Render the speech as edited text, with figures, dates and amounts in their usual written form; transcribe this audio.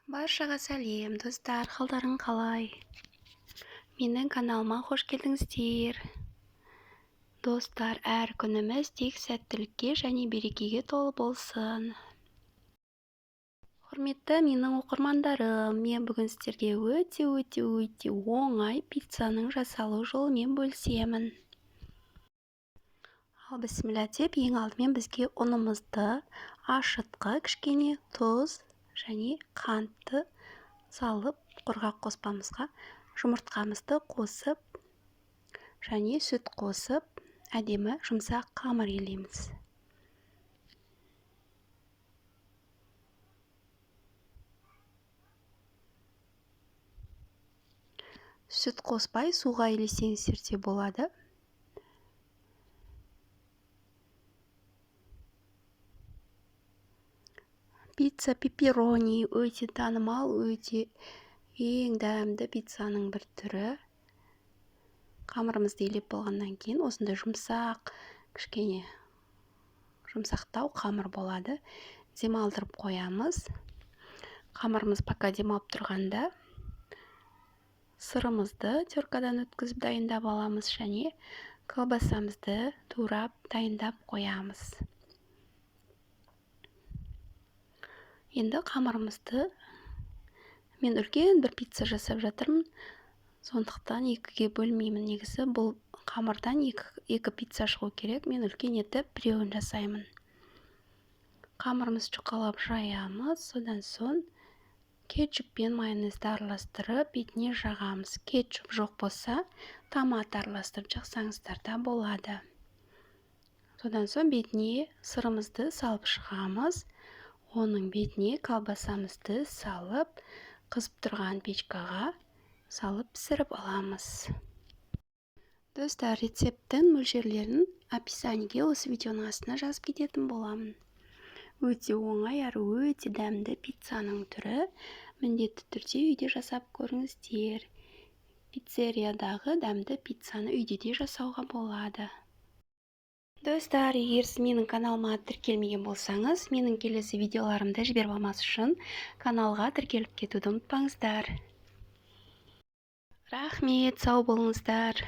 Баршаға сәлем, достар, қалдарың қалай? Менің каналыма қош келдіңіздер. Достар, әр күніміз тек сәттілікке және берекеге толы болсын. Құрметті менің оқырмандарым, мен бүгін сіздерге өте оңай пиццаның жасалу жолымен бөлісемін. Ал бісміллә деп, ең алдымен бізге ұнымызды, ашытқы, кішкене тұз және қантты салып, құрғақ қоспамызға жұмыртқамызды қосып және сүт қосып, әдемі жұмсақ қамыр елейміз. Сүт қоспай суға елесеңіздер де болады. Пицца пепперони өте танымал, өте ең дәмді пиццаның бір түрі. Қамырымызды елеп болғаннан кейін осындай жұмсақ, кішкене жұмсақтау қамыр болады. Демалдырып қоямыз. Қамырымыз пока демалып тұрғанда сырымызды теркадан өткізіп дайындап аламыз және колбасамызды турап дайындап қоямыз. Енді қамырымызды мен үлкен бір пицца жасап жатырмын. Сондықтан екіге бөлмеймін. Негізі бұл қамырдан екі пицца шығу керек. Мен үлкен етіп біреуін жасаймын. Қамырымызды жұқалап жаямыз. Содан соң кетчуп пен майонезді араластырып, бетіне жағамыз. Кетчуп жоқ болса, томат араластырып жақсаңыздар да болады. Содан соң бетіне сырымызды салып шығамыз. Оның бетіне колбасамызды салып, қызып тұрған печкаға салып пісіріп аламыз. Достар, рецепттің мөлшерлерін описаниеге осы видеоның астына жазып кететін боламын. Өте оңай әрі өте дәмді пиццаның түрі. Міндетті түрде үйде жасап көріңіздер. Пиццериядағы дәмді пиццаны үйде де жасауға болады. Достар, егер сіз менің каналыма тіркелмеген болсаңыз, менің келесі видеоларымды жіберіп алмас үшін каналға тіркеліп кетуді ұмытпаңыздар. Рахмет, сау болыңыздар.